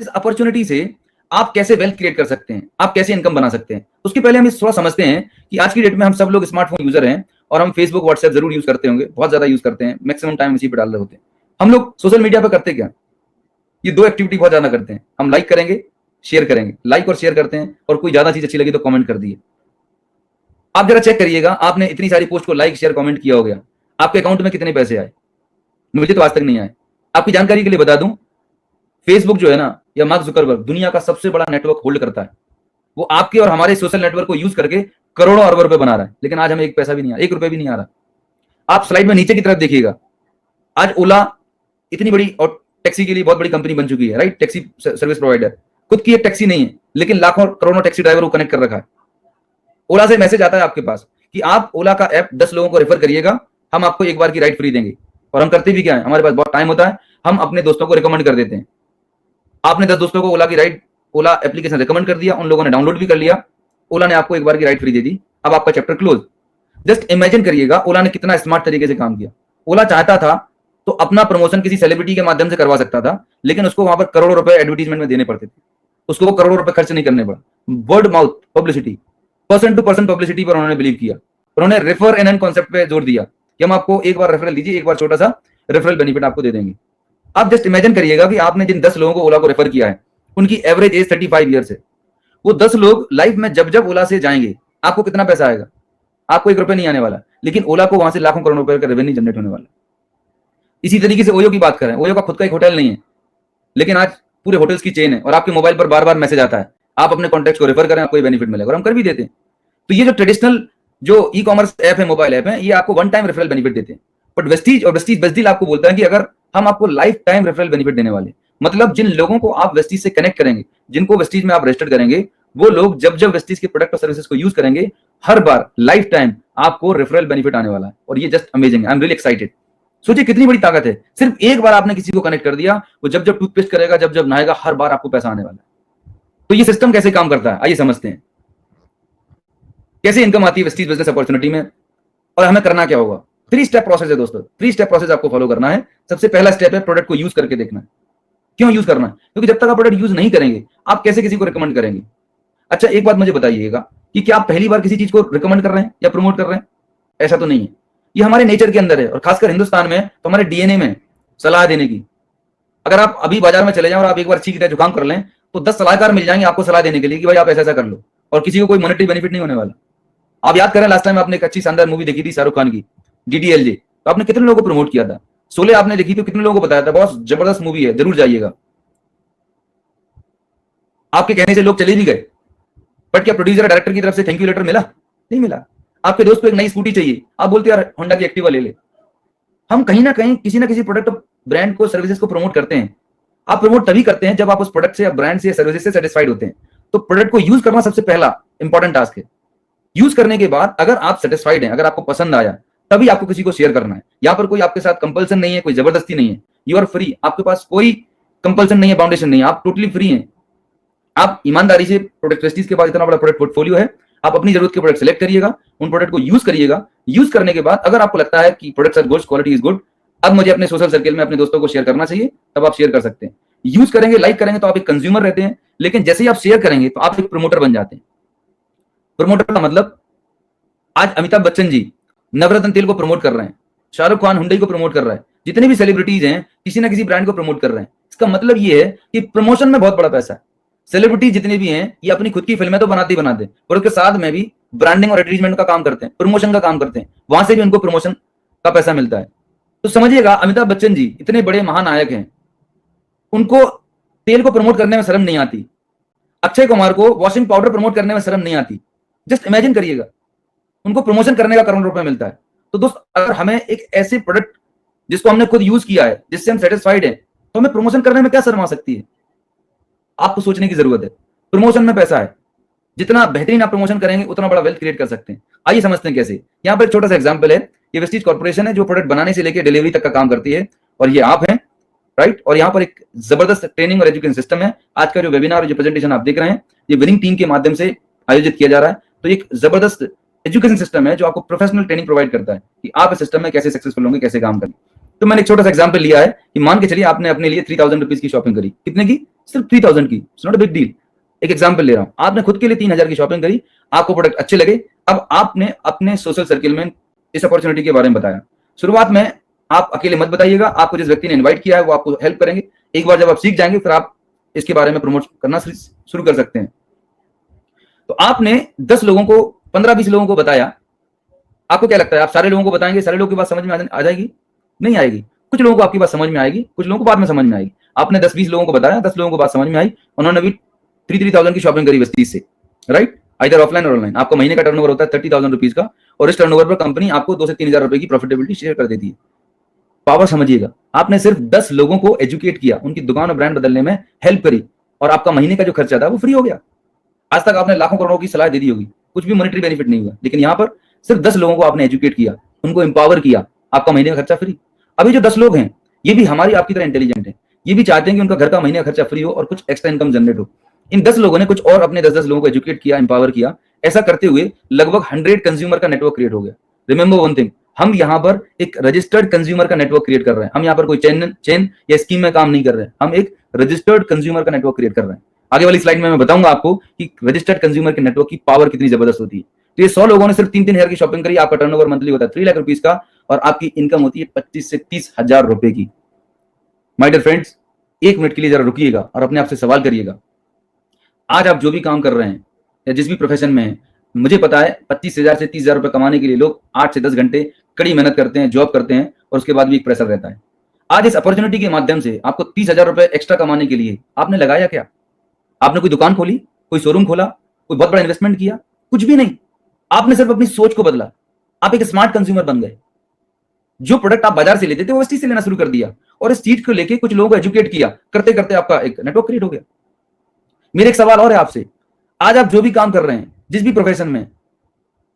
Opportunity से आप कैसे वेल्थ क्रिएट कर सकते हैं, आप कैसे इनकम बना सकते हैं। उसके पहले हम इस थोड़ा समझते हैं कि आज की डेट में हम सब लोग स्मार्टफोन यूजर हैं और हम फेसबुक व्हाट्सएप जरूर यूज करते होंगे, बहुत ज्यादा यूज करते हैं, मैक्सिमम टाइम इसी पे डाल रहे होते हैं। हम लोग सोशल मीडिया पे करते क्या, ये दो एक्टिविटी बहुत ज्यादा करते हैं। हम लाइक करेंगे, शेयर करेंगे, लाइक और शेयर करते हैं, और कोई ज्यादा चीज अच्छी लगी तो कमेंट कर दिए। आप जरा चेक करिएगा, आपने इतनी सारी पोस्ट को लाइक शेयर कमेंट किया हो गया, आपके अकाउंट में कितने पैसे आए? मुझे तो आज तक नहीं आए। आपकी जानकारी के लिए बता दूं, फेसबुक जो है ना, या मार्क जुकरबर्ग दुनिया का सबसे बड़ा नेटवर्क होल्ड करता है। वो आपके और हमारे सोशल नेटवर्क को यूज करके करोड़ों अरबों रुपए बना रहा है, लेकिन आज हमें एक पैसा भी नहीं आ रहा, 1 रुपए भी नहीं आ रहा। आप स्लाइड में नीचे की तरफ देखिएगा, आज ओला इतनी बड़ी और टैक्सी के लिए बहुत बड़ी कंपनी बन चुकी है, राइट? टैक्सी सर्विस प्रोवाइडर, खुद की एक टैक्सी नहीं है, लेकिन लाखों करोड़ों टैक्सी ड्राइवर को कनेक्ट कर रखा है। ओला से मैसेज आता है आपके पास कि आप ओला का ऐप 10 लोगों को रेफर करिएगा, हम आपको एक बार की राइड फ्री देंगे। और हम करते भी क्या है, हमारे पास बहुत टाइम होता है, हम अपने दोस्तों को रिकमेंड कर देते हैं। आपने 10 दोस्तों को ओला की राइड, ओला एप्लीकेशन रिकमेंड कर दिया, उन लोगों ने डाउनलोड भी कर लिया, ओला ने आपको एक बार की राइड फ्री दे दी, अब आपका चैप्टर क्लोज। जस्ट इमेजिन करिएगा ओला ने कितना स्मार्ट तरीके से काम किया। ओला चाहता था तो अपना प्रमोशन किसी सेलिब्रिटी के माध्यम से करवा सकता था, लेकिन उसको वहां पर करोड़ों रुपए एडवर्टीजमेंट में देने पड़ते थे, उसको वो करोड़ों रुपए खर्च नहीं करने पड़ा। Word mouth publicity, person to person publicity पर उन्होंने बिलीव किया। उन्होंने रेफर एन एंड कॉन्सेप्ट पे जोर दिया कि हम आपको एक बार रेफरल दीजिए, एक बार छोटा सा रेफरल बेनिफिट आपको दे देंगे। आप जस्ट इमेजिन करिएगा कि आपने जिन 10 लोगों को ओला को रेफर किया है, उनकी एवरेज एज 35 ईयर्स है। वो 10 लोग लाइफ में जब जब ओला से जाएंगे, आपको कितना पैसा आएगा? आपको 1 रुपए नहीं आने वाला, लेकिन ओला को वहां से लाखों करोड़ों रुपए का रेवेन्यू जनरेट होने वाला। इसी तरीके से ओयो की बात करें, ओयो का खुद का एक होटल नहीं है, लेकिन आज पूरे होटल्स की चेन है, और आपके मोबाइल पर बार बार मैसेज आता है, आप अपने कॉन्टैक्ट को रेफर करें, आपको बेनिफिट मिलेगा, और हम कर भी देते हैं। तो ये जो ट्रेडिशनल जो ई कॉमर्स ऐप है, मोबाइल ऐप है, ये आपको वन टाइम रेफरल बेनिफिट देते हैं। बट वेस्टीज और वेस्टीज बेस्ट डील आपको बोलता है कि अगर हम आपको लाइफ टाइम रेफरल बेनिफिट देने वाले, मतलब जिन लोगों को आप वेस्टीज से कनेक्ट करेंगे, जिनको वेस्टीज में आप रजिस्टर करेंगे, वो लोग जब जब वेस्टीज के प्रोडक्ट और सर्विसेज को यूज करेंगे, हर बार लाइफ टाइम आपको रेफरल बेनिफिट आने वाला है। और ये just amazing, I am really excited. सोचिए कितनी बड़ी ताकत है, सिर्फ एक बार आपने किसी को कनेक्ट कर दिया, वो जब जब टूथपेस्ट करेगा, जब जब नहाएगा, हर बार आपको पैसा आने वाला है। तो ये सिस्टम कैसे काम करता है, आइए समझते हैं। कैसे इनकम आती है वेस्टीज बिजनेस अपॉर्चुनिटी में, और हमें करना क्या होगा। 3 स्टेप प्रोसेस है दोस्तों, 3 स्टेप प्रोसेस आपको फॉलो करना है। सबसे पहला स्टेप है प्रोडक्ट को यूज करके देखना है। क्यों यूज करना है? क्योंकि जब तक आप प्रोडक्ट यूज नहीं करेंगे, आप कैसे किसी को रिकमेंड करेंगे? अच्छा, एक बात मुझे बताइएगा कि क्या आप पहली बार किसी चीज को रिकमेंड कर रहे हैं या प्रमोट कर रहे हैं? ऐसा तो नहीं है। ये हमारे नेचर के अंदर है, और खासकर हिंदुस्तान में तो हमारे डीएनए में सलाह देने की। अगर आप अभी बाजार में चले जाएं और आप एक बार चीख रहे जुकाम कर लें, तो 10 सलाहकार मिल जाएंगे आपको सलाह देने के लिए कि भाई आप ऐसा ऐसा कर लो, और किसी को कोई मॉनेटरी बेनिफिट नहीं होने वाला। आप याद करें, लास्ट टाइम आपने एक अच्छी शानदार मूवी देखी थी शाहरुख खान की, डीडीएलजे, तो आपने कितने लोगों को प्रमोट किया था? शोले आपने देखी तो कितने लोगों को बताया था बहुत जबरदस्त मूवी है, जरूर जाइएगा। आपके कहने से लोग चले भी गए, बट क्या प्रोड्यूसर डायरेक्टर की तरफ से थैंक यू लेटर मिला? नहीं मिला। आपके दोस्त को एक नई स्कूटी चाहिए, आप बोलते यार होंडा की एक्टिवा ले ले। हम कहीं ना कहीं किसी ना किसी प्रोडक्ट ब्रांड को, सर्विसेज को प्रमोट करते हैं। आप प्रमोट तभी करते हैं जब आप उस प्रोडक्ट से या ब्रांड से या सर्विसेज से सेटिस्फाइड होते हैं। तो प्रोडक्ट को यूज करना सबसे पहला इंपॉर्टेंट टास्क है। यूज करने के बाद अगर आप सेटिस्फाइड हैं, अगर आपको पसंद आया, तभी आपको किसी को शेयर करना है। यहाँ पर कोई आपके साथ कंपल्सन नहीं है, कोई जबरदस्ती नहीं है। यू आर फ्री, आपके पास कोई कंपल्सन नहीं है, बाउंडेशन नहीं है, आप टोटली फ्री हैं। आप ईमानदारी से, प्रोडक्ट वेस्टीज के पास इतना बड़ा प्रोडक्ट पोर्टफोलियो है, आप अपनी जरूरत के प्रोडक्ट सेलेक्ट करिएगा, उन प्रोडक्ट को यूज करिएगा। यूज करने के बाद अगर आपको लगता है कि products are good, quality is good, अब मुझे अपने सोशल सर्कल में अपने दोस्तों को शेयर करना चाहिए, तब आप शेयर कर सकते हैं। यूज करेंगे, लाइक करेंगे तो आप एक कंज्यूमर रहते हैं, लेकिन जैसे ही आप शेयर करेंगे तो आप एक प्रमोटर बन जाते हैं। प्रमोटर का मतलब, आज अमिताभ बच्चन जी नवरत्न तेल को प्रमोट कर रहे हैं, शाहरुख खान हुंडई को प्रमोट कर रहा है, जितने भी सेलिब्रिटीज हैं किसी ना किसी ब्रांड को प्रमोट कर रहे हैं। इसका मतलब ये है कि प्रमोशन में बहुत बड़ा पैसा है। सेलिब्रिटी जितने भी हैं, ये अपनी खुद की फिल्में तो बनाते ही बनाते हैं, और उसके साथ में भी ब्रांडिंग और एडवर्टाइजमेंट का काम करते हैं, प्रमोशन का काम करते हैं, वहां से भी उनको प्रमोशन का पैसा मिलता है। तो समझिएगा, अमिताभ बच्चन जी इतने बड़े महानायक हैं, उनको तेल को प्रमोट करने में शर्म नहीं आती। अक्षय कुमार को वॉशिंग पाउडर प्रमोट करने में शर्म नहीं आती। जस्ट इमेजिन करिएगा, उनको प्रमोशन करने का करोड़ों रुपए मिलता है। तो दोस्त, अगर हमें एक ऐसे प्रोडक्ट जिसको हमने खुद यूज किया है, जिससे हम सेटिस्फाइड हैं, तो हमें प्रमोशन करने में क्या शर्म आ सकती है? आपको सोचने की जरूरत है। प्रमोशन में पैसा है, जितना बेहतरीन आप प्रमोशन करेंगे उतना बड़ा वेल्थ क्रिएट कर सकते हैं। आइए समझते हैं कैसे। यहाँ पर एक छोटा सा एग्जांपल है। ये वेस्टीज कॉर्पोरेशन है जो प्रोडक्ट बनाने से लेकर डिलीवरी तक का काम करती है, और ये आप हैं, राइट। और यहाँ पर एक जबरदस्त ट्रेनिंग और एजुकेशन सिस्टम है। आज का जो वेबिनार, जो प्रेजेंटेशन आप देख रहे हैं, ये विनिंग टीम के माध्यम से आयोजित किया जा रहा है। तो एक जबरदस्त एजुकेशन सिस्टम है जो आपको प्रोफेशनल ट्रेनिंग प्रोवाइड करता है कि आप इस सिस्टम में कैसे सक्सेसफुल होंगे, कैसे काम करें। तो मैंने एक छोटा सा एग्जांपल लिया है कि मान के चलिए आपने अपने लिए 3000 रुपीज की शॉपिंग करी। कितने की? सिर्फ 3000 की, it's not a big deal. एक एग्जांपल ले रहा हूं, आपने खुद के लिए 3000 की शॉपिंग करी, आपको प्रोडक्ट अच्छे लगे, अब आपने अपने सोशल सर्किल में इस अपॉर्चुनिटी के बारे में बताया। शुरुआत में आप अकेले मत बताइएगा, आपको जिस व्यक्ति ने इन्वाइट किया है वो आपको हेल्प करेंगे। एक बार जब आप सीख जाएंगे फिर आप इसके बारे में प्रमोट करना शुरू कर सकते हैं। तो आपने 10 लोगों को, 15-20 लोगों को बताया, आपको क्या लगता है आप सारे लोगों को बताएंगे, सारे लोगों की बात समझ में आ जाएगी? नहीं आएगी। कुछ लोगों को आपकी बात समझ में आएगी, कुछ लोगों को बाद में समझ में आएगी। आपने 10-20 लोगों को बताया, 10 लोगों को बात समझ में आई, उन्होंने भी 3,000 की शॉपिंग करी वेस्टीज से, राइट, आइदर ऑफलाइन और ऑनलाइन। आपका महीने का टर्नओवर होता है 30,000 रुपीज का, और इस टर्नओवर पर कंपनी आपको 2 से 3,000 रुपए की प्रॉफिटेबिलिटी शेयर कर देती है। पावर समझिएगा, आपने सिर्फ 10 लोगों को एजुकेट किया, उनकी दुकान और ब्रांड बदलने में हेल्प करी, और आपका महीने का जो खर्चा था वो फ्री हो गया। आज तक आपने लाखों करोड़ों की सलाह दे दी होगी, कुछ भी मॉनेटरी बेनिफिट नहीं हुआ, लेकिन यहाँ पर सिर्फ 10 लोगों को आपने एजुकेट किया, उनको एम्पावर किया, आपका महीने का खर्चा फ्री। अभी जो 10 लोग हैं ये भी हमारी आपकी तरह इंटेलिजेंट है, ये भी चाहते हैं कि उनका घर का महीने का खर्चा फ्री हो और कुछ एक्स्ट्रा इनकम जनरेट हो। इन 10 लोगों ने कुछ और अपने 10-10 लोगों को एजुकेट किया, एम्पावर किया। ऐसा करते हुए लगभग 100 कंज्यूमर का नेटवर्क क्रिएट हो गया। रिमेंबर वन थिंग, हम यहाँ पर एक रजिस्टर्ड कंज्यूमर का नेटवर्क क्रिएट कर रहे हैं। हम यहाँ पर कोई चेन या स्कीम में काम नहीं कर रहे हैं, हम एक रजिस्टर्ड कंज्यूमर का नेटवर्क क्रिएट कर रहे हैं। आगे वाली स्लाइड में मैं बताऊंगा आपको कि रजिस्टर्ड कंज्यूमर के नेटवर्क की पावर कितनी जबरदस्त होती है। तो ये 100 लोगों ने सिर्फ 3-3 हेयर की शॉपिंग करी, आपका टर्नओवर मंथली होता है 3 लाख रुपीज का, और आपकी इनकम होती है 25 से 30 हजार रुपए की। माय डियर फ्रेंड्स, 1 मिनट के लिए जरा रुकिएगा और अपने आप से सवाल करिएगा, आज आप जो भी काम कर रहे हैं या जिस भी प्रोफेशन में हैं, मुझे पता है 25,000 से 30,000 रुपए कमाने के लिए लोग 8 से 10 घंटे कड़ी मेहनत करते हैं, जॉब करते हैं, और उसके बाद भी एक प्रेशर रहता है। आज इस अपॉर्चुनिटी के माध्यम से आपको 30,000 रुपए एक्स्ट्रा कमाने के लिए आपने लगाया क्या? आपने कोई दुकान खोली, कोई शोरूम खोला, कोई बहुत बड़ा इन्वेस्टमेंट किया? कुछ भी नहीं। आपने सिर्फ अपनी सोच को बदला, आप एक स्मार्ट कंज्यूमर बन गए। जो प्रोडक्ट आप बाजार से लेते थे वो इस चीज से लेना शुरू कर दिया, और इस चीज को लेके कुछ लोगों को एजुकेट किया, करते करते आपका एक नेटवर्क क्रिएट हो गया। मेरे एक सवाल और है आपसे, आज आप जो भी काम कर रहे हैं, जिस भी प्रोफेशन में,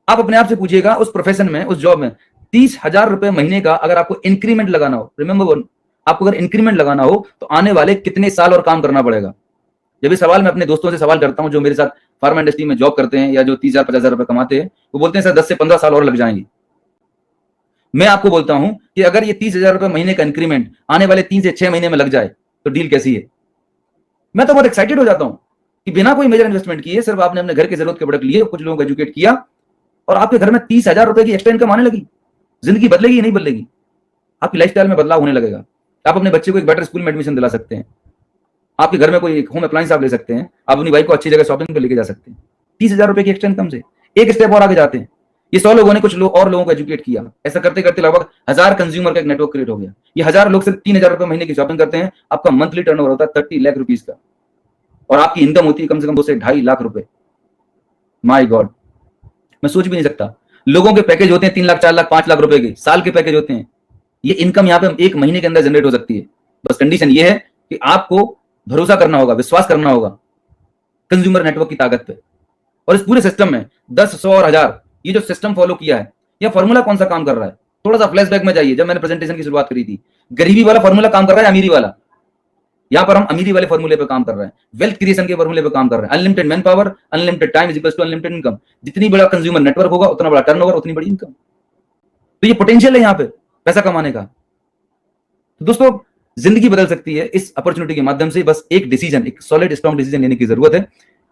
आप अपने आप से पूछिएगा उस प्रोफेशन में, उस जॉब में 30,000 रुपए महीने का अगर आपको इंक्रीमेंट लगाना हो, रिमेंबर वन, आपको अगर इंक्रीमेंट लगाना हो तो आने वाले कितने साल और काम करना पड़ेगा? जब ये सवाल मैं अपने दोस्तों से सवाल करता हूं जो मेरे साथ फार्मा इंडस्ट्री में जॉब करते हैं या जो 30,000-50,000 रुपए कमाते हैं, वो बोलते हैं सर 10 से 15 साल और लग जाएंगे। मैं आपको बोलता हूं कि अगर ये 30,000 रुपए महीने का इंक्रीमेंट आने वाले 3 से 6 महीने में लग जाए तो डील कैसी है? मैं तो बहुत एक्साइटेड हो जाता हूं कि बिना कोई मेजर इन्वेस्टमेंट किए सिर्फ आपने अपने घर की जरूरत के प्रोडक्ट लिए, कुछ लोगों को एजुकेट किया, और आपके घर में 30,000 रुपए की एक्स्ट्रा इनकम आने लगी। जिंदगी बदलेगी या नहीं बदलेगी? आपकी लाइफस्टाइल में बदलाव होने लगेगा। आप अपने बच्चे को एक बेटर स्कूल में एडमिशन दिला सकते हैं, आपके घर में कोई होम अप्लायंस आप ले सकते हैं, आप अपनी वाइफ को अच्छी जगह शॉपिंग पर लेके जा सकते हैं 30,000 रुपए की एक्स्ट्रा इनकम से। एक स्टेप और आगे जाते हैं, ये 100 लोगों ने कुछ लोग और लोगों को एजुकेट किया, ऐसा करते करते लगभग 1000 कंज्यूमर का एक नेटवर्क क्रिएट हो गया। ये 1000 लोग सिर्फ 3,000 रुपए महीने की शॉपिंग करते हैं, आपका मंथली टर्नओवर होता है 30 लाख रुपीज का, और आपकी इनकम होती है कम से कम 2 से 2.5 लाख रुपए। माय गॉड, मैं सोच भी नहीं सकता। लोगों के पैकेज होते हैं 3 लाख, 4 लाख, 5 लाख रुपए के साल के पैकेज होते हैं। ये इनकम यहाँ पे 1 महीने के अंदर जनरेट हो सकती है। बस कंडीशन ये है कि आपको भरोसा करना होगा, विश्वास करना होगा कंज्यूमर नेटवर्क की ताकत पे। और इस पूरे सिस्टम में 10, 100 और 1000 ये जो सिस्टम फॉलो किया है, यह फॉर्मूला कौन सा काम कर रहा है? थोड़ा सा फ्लैशबैक में जाइए, जब मैंने प्रेजेंटेशन की शुरुआत करी थी, गरीबी वाला फॉर्मूला काम कर रहा है, अमीरी वाला? यहाँ पर हम अमीरी वाले फॉर्मूले पे काम कर रहे हैं, वेल्थ क्रिएशन के फॉर्मूले पे काम कर रहे हैं। Unlimited man power, unlimited time is equals to unlimited income. जितनी बड़ा कंज्यूमर नेटवर्क होगा उतना बड़ा टर्नओवर, उतनी बड़ी इनकम। तो ये पोटेंशियल है यहाँ पे पैसा कमाने का। तो दोस्तों, जिंदगी बदल सकती है इस अपॉर्चुनिटी के माध्यम से। बस एक डिसीजन, एक सॉलिड स्ट्रॉन्ग डिसीजन लेने की जरूरत है।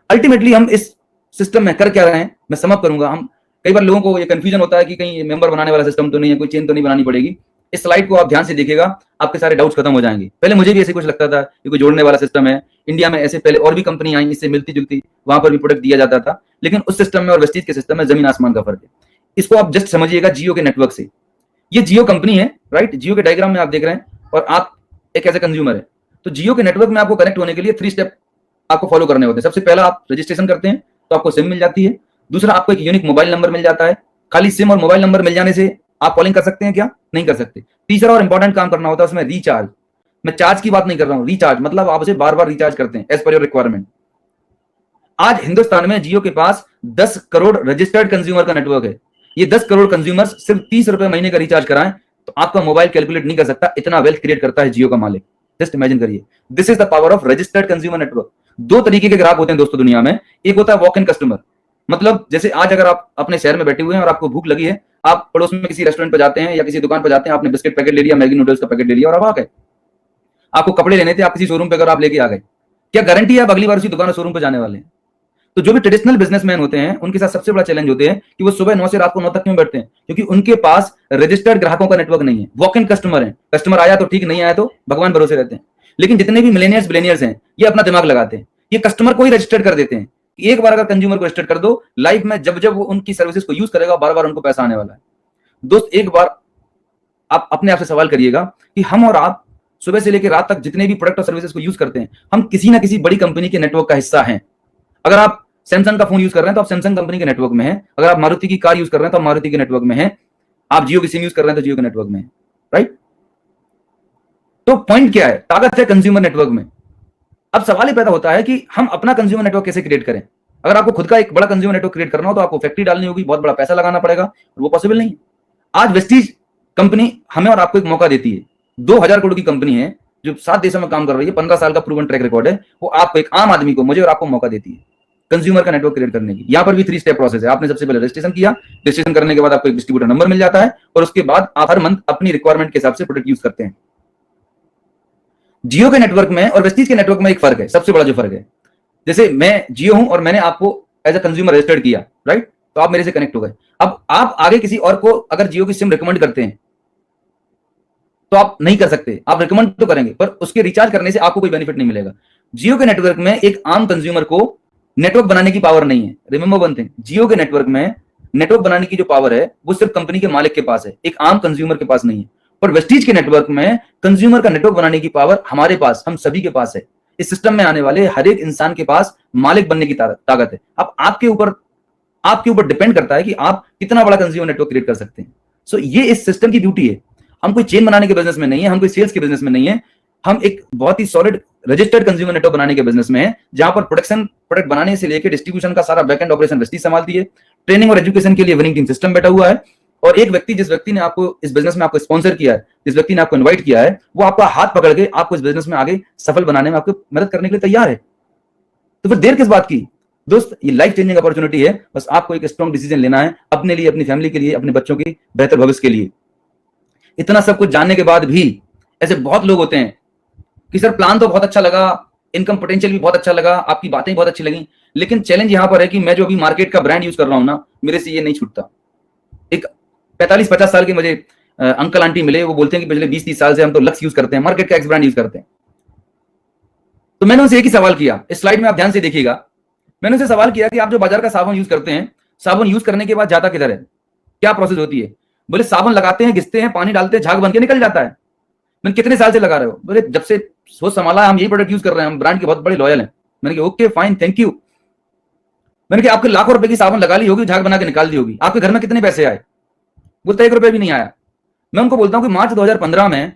अल्टीमेटली हम इस सिस्टम में कर क्या रहे हैं, मैं समझ करूंगा। हम कई बार लोगों को ये कंफ्यूजन होता है कि कहीं मेंबर बनाने वाला सिस्टम तो नहीं है, कोई चेन तो नहीं बनानी पड़ेगी। इस स्लाइड को आप ध्यान से देखिएगा, आपके सारे डाउट्स खत्म हो जाएंगे। पहले मुझे भी ऐसे कुछ लगता था कि कोई जोड़ने वाला सिस्टम है। इंडिया में ऐसे पहले और भी कंपनी आई, इससे मिलती जुलती, वहां पर भी प्रोडक्ट दिया जाता था, लेकिन उस सिस्टम में और वेस्टीज के सिस्टम में जमीन आसमान का फर्क है। इसको आप जस्ट समझिएगा जियो के नेटवर्क से। ये जियो कंपनी है, राइट? जियो के डायग्राम में आप देख रहे हैं, और आप एक ऐसे कंज्यूमर है। तो जियो के नेटवर्क में आपको कनेक्ट होने के लिए 3 स्टेप आपको फॉलो करने होते हैं। सबसे पहला, आप रजिस्ट्रेशन करते हैं तो आपको सिम मिल जाती है। दूसरा, आपको एक यूनिक मोबाइल नंबर मिल जाता है। खाली सिम और मोबाइल नंबर मिल जाने से आप कॉलिंग कर सकते हैं क्या? नहीं कर सकते। तीसरा और इंपॉर्टेंट काम करना होता है उसमें रिचार्ज। मैं चार्ज की बात नहीं कर रहा हूं, रिचार्ज मतलब आप उसे बार बार रिचार्ज करते हैं एज पर योर रिक्वायरमेंट। आज हिंदुस्तान में जियो के पास 10 करोड़ रजिस्टर्ड कंज्यूमर का नेटवर्क है। ये 10 करोड़ कंज्यूमर्स सिर्फ 30 रुपए महीने का रिचार्ज कराएं तो आपका मोबाइल कैलकुलेट नहीं कर सकता, इतना वेल्थ क्रिएट करता है जियो का मालिक। जस्ट इमेजिन करिए, this is the power of registered consumer network. 2 तरीके के ग्राहक होते हैं दोस्तों दुनिया में। एक होता है वॉक इन कस्टमर, मतलब जैसे आज अगर आप अपने शहर में बैठे हुए हैं और आपको भूख लगी है, आप पड़ोस में किसी रेस्टोरेंट पर जाते हैं या किसी दुकान पर जाते हैं, आपने बिस्किट पैकेट ले लिया, मैगी नूडल्स का पैकेट ले लिया और आप आ गए। आपको कपड़े लेने थे, आप किसी शोरूम पे अगर आप लेके आ गए, क्या गारंटी है आप अगली बार उसी दुकान शोरूम पर जाने वाले हैं? तो जो भी ट्रेडिशनल बिजनेसमैन होते हैं उनके साथ सबसे बड़ा चैलेंज होते हैं कि वो सुबह 9 से रात को 9 तक क्यों बैठते हैं, क्योंकि उनके पास रजिस्टर्ड ग्राहकों का नेटवर्क नहीं है। वॉक इन कस्टमर है, कस्टमर आया तो ठीक, नहीं आया तो भगवान भरोसे रहते हैं। लेकिन जितने भी मिलेनियर्स बिलेनियर्स हैं ये अपना दिमाग लगाते हैं, ये कस्टमर को ही रजिस्टर्ड कर देते हैं। एक बार अगर कंज्यूमर को रजिस्टर्ड कर दो, लाइफ में जब जब वो उनकी सर्विसेज को यूज करेगा बार बार उनको पैसा आने वाला है। दोस्त एक बार आप अपने आप से सवाल करिएगा कि हम और आप सुबह से लेकर रात तक जितने भी प्रोडक्ट और सर्विसेज को यूज करते हैं, हम किसी ना किसी बड़ी कंपनी के नेटवर्क का हिस्सा हैं। अगर आप सैमसंग का फोन यूज कर रहे हैं तो आप सैमसंग कंपनी के नेटवर्क में हैं। अगर आप मारुति की कार यूज कर रहे हैं तो आप मारुति के नेटवर्क में हैं। आप जियो की सिम यूज कर रहे हैं तो जियो के नेटवर्क में हैं, राइट? तो पॉइंट क्या है? ताकत है कंज्यूमर नेटवर्क में। अब सवाल ये पैदा होता है कि हम अपना कंज्यूमर नेटवर्क कैसे क्रिएट करें। अगर आपको खुद का एक बड़ा कंज्यूमर नेटवर्क क्रिएट करना हो तो आपको फैक्ट्री डालनी होगी, बहुत बड़ा पैसा लगाना पड़ेगा, और वो पॉसिबल नहीं है। आज वेस्टीज कंपनी हमें और आपको एक मौका देती है। 2000 करोड़ की कंपनी है जो 7 देशों में काम कर रही है, 15 साल का प्रूवन ट्रैक रिकॉर्ड है। वो आपको, एक आम आदमी को, मुझे और आपको मौका देती है कंज्यूमर का नेटवर्क क्रिएट करने की। यहां पर भी 3 स्टेप प्रोसेस है। आपने सबसे पहले रजिस्ट्रेशन किया, रजिस्ट्रेशन करने के बाद आपको एक डिस्ट्रीब्यूटर नंबर मिल जाता है, और उसके बाद आप हर मंथ अपनी रिक्वायरमेंट के हिसाब से प्रोडक्ट यूज करते हैं। जियो के नेटवर्क में और वेस्टीज के नेटवर्क में एक फर्क है, सबसे बड़ा जो फर्क है, जैसे मैं जियो हूं और मैंने आपको एज ए कंज्यूमर रजिस्टर्ड किया, राइट? तो आप मेरे से कनेक्ट हो गए। अब आप आगे किसी और को अगर जियो की सिम रिकमेंड करते हैं तो आप नहीं कर सकते। आप रिकमेंड तो करेंगे पर उसके रिचार्ज करने से आपको कोई बेनिफिट नहीं मिलेगा। जियो के नेटवर्क में एक आम कंज्यूमर को नेटवर्क बनाने की पावर नहीं है। रिमेंबर वन थिंग, जियो के नेटवर्क में नेटवर्क बनाने की जो पावर है वो सिर्फ कंपनी के मालिक के पास है, एक आम कंज्यूमर के पास नहीं है। पर वेस्टीज के नेटवर्क में कंज्यूमर का नेटवर्क बनाने की पावर हमारे पास, हम सभी के पास है। इस सिस्टम में आने वाले हर एक इंसान के पास मालिक बनने की ताकत है। अब आपके ऊपर डिपेंड करता है कि आप कितना बड़ा कंज्यूमर नेटवर्क क्रिएट कर सकते हैं। सो ये इस सिस्टम की ब्यूटी है। हम कोई चेन बनाने के बिजनेस में नहीं है, हम कोई सेल्स के बिजनेस में नहीं है, हम एक बहुत ही सॉलिड रजिस्टर्ड कंज्यूमर नेटवर्क बनाने के बिजनेस में है, जहां पर प्रोडक्ट बनाने से लेकर डिस्ट्रीब्यूशन का सारा बैकएंड ऑपरेशन वेस्टीज संभालती है। ट्रेनिंग और एजुकेशन के लिए विनिंग टीम सिस्टम बैठा हुआ है, और एक व्यक्ति, जिस व्यक्ति ने आपको इस बिजनेस में आपको स्पॉन्सर किया है, जिस व्यक्ति ने आपको इन्वाइट किया है, वो आपका हाथ पकड़ के आपको इस बिजनेस में आगे सफल बनाने में आपको मदद करने के लिए तैयार है। तो फिर देर किस बात की दोस्त? ये लाइफ चेंजिंग अपॉर्चुनिटी है। बस आपको एक स्ट्रॉन्ग डिसीजन लेना है अपने लिए, अपनी फैमिली के लिए, अपने बच्चों के बेहतर भविष्य के लिए। इतना सब कुछ जानने के बाद भी ऐसे बहुत लोग होते हैं कि सर प्लान तो बहुत अच्छा लगा, इनकम पोटेंशियल भी बहुत अच्छा लगा, आपकी बातें बहुत अच्छी लगी, लेकिन चैलेंज यहां पर है कि मैं जो अभी मार्केट का ब्रांड यूज कर रहा हूं ना, मेरे से ये नहीं छूटता। एक 45-50 साल के मुझे अंकल आंटी मिले, वो बोलते हैं कि पिछले 20-30 साल से हम तो लक्स यूज करते हैं, मार्केट का एक्स ब्रांड यूज करते हैं। तो मैंने उनसे एक ही सवाल किया, इस स्लाइड में आप ध्यान से देखिएगा। मैंने उनसे सवाल किया कि आप जो बाजार का साबुन यूज करते हैं, साबुन यूज करने के बाद जाता किधर है, क्या प्रोसेस होती है? बोले साबुन लगाते हैं, घिसते हैं, पानी डालते हैं, झाग बन के निकल जाता है। मैंने कितने साल से लगा रहे हो? बोले जब से सोच संभाला हम यही प्रोडक्ट यूज कर रहे हैं, हम ब्रांड के बहुत बड़े लॉयल हैं। मैंने कहा ओके फाइन, थैंक यू। मैंने कहा आपके लाखों रुपए की साबुन लगा ली होगी, झाग बना के निकाल दी होगी, आपके घर में कितने पैसे आए? बोलते 1 रुपए भी नहीं आया। मैं उनको बोलता हूँ कि मार्च 2015 में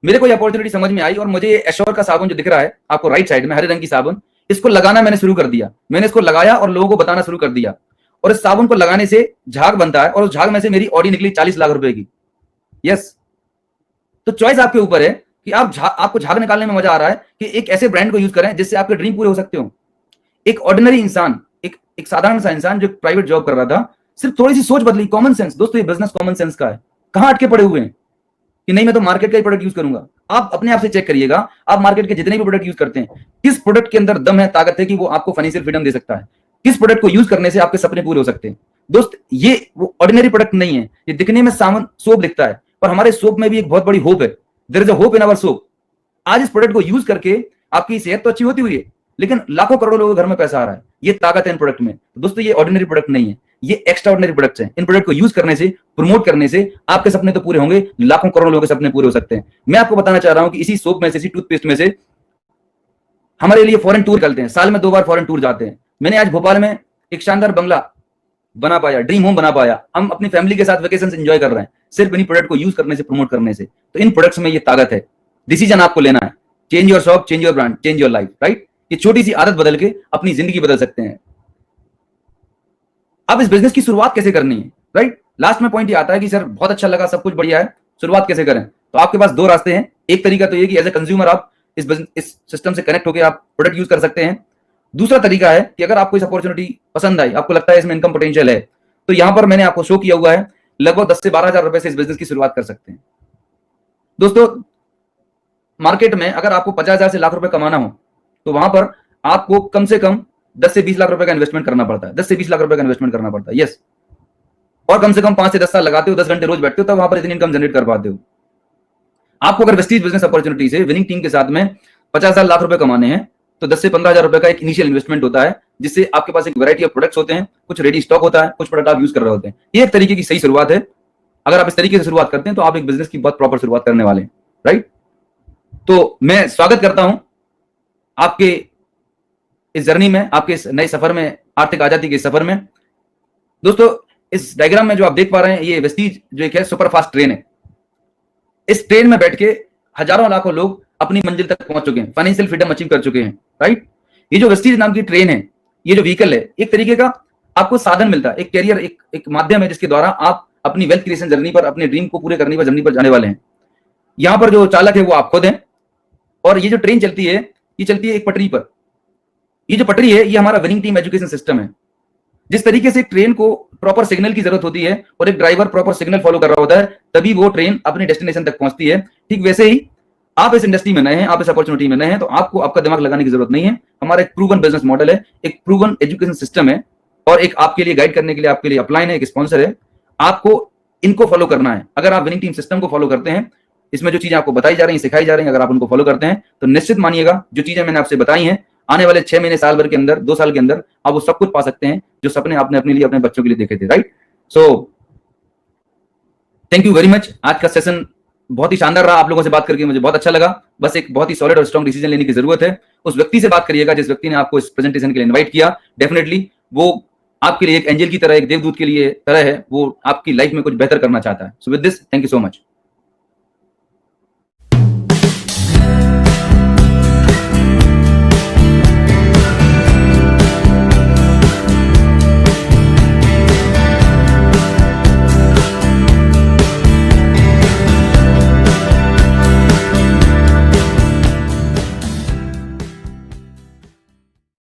मेरे को अपॉर्चुनिटी समझ में आई, और मुझे ये एश्योर का साबुन जो दिख रहा है आपको राइट साइड में, हरे रंग की साबुन, इसको लगाना मैंने शुरू कर दिया। मैंने इसको लगाया और लोगों को बताना शुरू कर दिया, और इस साबुन को लगाने से झाग बनता है, और उस झाग में से मेरी ऑडी निकली 40 लाख रुपए की। यस, तो चॉइस आपके ऊपर है कि आपको झाग निकालने में मजा आ रहा है कि एक ऐसे ब्रांड को यूज करें जिससे आपके ड्रीम पूरे हो सकते हो। एक ऑर्डिनरी इंसान, एक साधारण सा इंसान जो प्राइवेट जॉब कर रहा था, सिर्फ थोड़ी सी सोच बदली, कॉमन सेंस। दोस्तों ये बिजनेस कॉमन सेंस का है। कहां अटके पड़े हुए हैं कि नहीं मैं तो मार्केट का ही प्रोडक्ट यूज करूंगा। आप अपने आप से चेक करिएगा, आप मार्केट के जितने भी प्रोडक्ट यूज करते हैं, किस प्रोडक्ट के अंदर दम है, ताकत है कि वो आपको फाइनेंशियल फ्रीडम दे सकता है, किस प्रोडक्ट को यूज करने से आपके सपने पूरे हो सकते हैं। दोस्त ये वो ऑर्डिनरी प्रोडक्ट नहीं है। ये दिखने में सामान सोप दिखता है, पर हमारे सोप में भी एक बहुत बड़ी होप है। There is a hope in our soap. आज इस प्रोडक्ट को यूज करके आपकी सेहत तो अच्छी होती हुई है, लेकिन लाखों करोड़ों लोगों के घर में पैसा आ रहा है। ये ताकत है इन प्रोडक्ट में। तो दोस्तों ये ऑर्डिनरी प्रोडक्ट नहीं है, ये एक्स्ट्रा ऑर्डिनरी प्रोडक्ट्स हैं। इन प्रोडक्ट को यूज करने से, प्रमोट करने से आपके सपने तो पूरे होंगे, लाखों करोड़ों लोगों के सपने पूरे हो सकते हैं। मैं आपको बताना चाह रहा हूं कि इसी सोप में से, इसी टूथपेस्ट में से हमारे लिए फॉरेन टूर करते हैं, साल में 2 बार फॉरेन टूर जाते हैं। मैंने आज भोपाल में एक शानदार बंगला बना पाया, ड्रीम होम बना पाया। हम अपनी फैमिली के साथ वेकेशन एंजॉय कर रहे हैं, सिर्फ इन्हीं प्रोडक्ट को यूज करने से, प्रमोट करने से। तो इन प्रोडक्ट्स में ये ताकत है। डिसीजन आपको लेना है। Change your shop, change your brand, change your life, right? ये छोटी सी आदत बदल के अपनी जिंदगी बदल सकते हैं। अब इस बिजनेस की शुरुआत कैसे करनी है, राइट? लास्ट में पॉइंट ये आता है कि सर बहुत अच्छा लगा, सब कुछ बढ़िया है, शुरुआत कैसे करें? तो आपके पास 2 रास्ते हैं। एक तरीका तो ये कि एज ए कंज्यूमर आप इस सिस्टम से कनेक्ट होकर आप प्रोडक्ट यूज कर सकते हैं। दूसरा तरीका है कि अगर आपको इस अपॉर्चुनिटी पसंद आई, आपको लगता है इसमें इनकम पोटेंशियल है, तो यहां पर मैंने आपको शो किया हुआ है, लगभग 10 से 12 हजार रुपए से इस बिजनेस की शुरुआत कर सकते हैं। दोस्तों मार्केट में अगर आपको 50,000 से लाख रुपए कमाना हो तो वहां पर आपको कम से कम 10 से 20 लाख रुपए का इन्वेस्टमेंट करना पड़ता है, 10 से 20 लाख रुपए का इन्वेस्टमेंट करना पड़ता है। यस, और कम से कम 5 से 10 साल लगाते हो, 10 घंटे रोज बैठते हो, तब वहां पर इतनी इनकम जनरेट कर पाते हो। आपको अगर वेस्टीज बिजनेस अपॉर्चुनिटी से विनिंग टीम के साथ में 50,000 लाख रुपए कमाने हैं तो 10 से 15,000 रुपए का एक इनिशियल इन्वेस्टमेंट होता है, जिससे आपके पास एक वैरायटी ऑफ प्रोडक्ट्स होते हैं, कुछ रेडी स्टॉक होता है, कुछ प्रोडक्ट आप यूज कर रहे होते हैं। ये एक तरीके की सही शुरुआत है। अगर आप इस तरीके से शुरुआत करते हैं तो आप एक बिजनेस की बहुत प्रॉपर शुरुआत करने वाले हैं, राइट। तो मैं स्वागत करता हूं आपके इस जर्नी में, आपके इस नए सफर में, आर्थिक आजादी के सफर में। दोस्तों, इस डायग्राम में जो आप देख पा रहे हैं, ये वेस्टीज जो एक है सुपर फास्ट ट्रेन है। इस ट्रेन में बैठ के हजारों लाखों लोग अपनी मंजिल तक पहुंच चुके हैं, फाइनेंशियल फ्रीडम अचीव कर चुके हैं, राइट। ये जो वेस्टीज नाम की ट्रेन है, ये जो व्हीकल है, एक तरीके का आपको साधन मिलता है, एक कैरियर, एक माध्यम है जिसके द्वारा आप अपनी वेल्थ क्रिएशन जर्नी पर, अपने ड्रीम को पूरे करने पर जर्नी पर जाने वाले हैं। यहां पर जो चालक है वो आप खुद हैं, और ये जो ट्रेन चलती है, ये चलती है एक पटरी पर। ये जो पटरी है, ये हमारा विनिंग टीम एजुकेशन सिस्टम है। जिस तरीके से ट्रेन को प्रॉपर सिग्नल की जरूरत होती है और एक ड्राइवर प्रॉपर सिग्नल फॉलो कर रहा होता है, तभी वो ट्रेन अपने डेस्टिनेशन तक पहुंचती है। ठीक वैसे ही आप इस इंडस्ट्री में नए हैं, आप इस अपॉर्चुनिटी में नए हैं, तो आपको आपका दिमाग लगाने की जरूरत नहीं है। हमारा एक प्रूवन बिजनेस मॉडल है, एक प्रूवन एजुकेशन सिस्टम है, और एक आपके लिए गाइड करने के लिए आपके लिए अपलाइन है, एक स्पॉन्सर है। आपको इनको फॉलो करना है। अगर आप विनिंग टीम सिस्टम को फॉलो करते हैं, इसमें जो चीजें आपको बताई जा रही हैं, सिखाई जा रही हैं, अगर आप उनको फॉलो करते हैं, तो निश्चित मानिएगा जो चीजें मैंने आपसे बताई हैं, आने वाले 6 महीने, साल भर के अंदर, 2 साल के अंदर आप वो सब कुछ पा सकते हैं जो सपने आपने अपने लिए, अपने बच्चों के लिए देखे थे, right. So thank you very much. आज का सेशन बहुत ही शानदार रहा, आप लोगों से बात करके मुझे बहुत अच्छा लगा। बस एक बहुत ही सॉलिड और स्ट्रॉन्ग डिसीजन लेने की जरूरत है। उस व्यक्ति से बात करिएगा जिस व्यक्ति ने आपको इस प्रेजेंटेशन के लिए इनवाइट किया। डेफिनेटली वो आपके लिए एक एंजल की तरह, एक देवदूत के लिए तरह है, वो आपकी लाइफ में कुछ बेहतर करना चाहता है। So with this, thank you so much.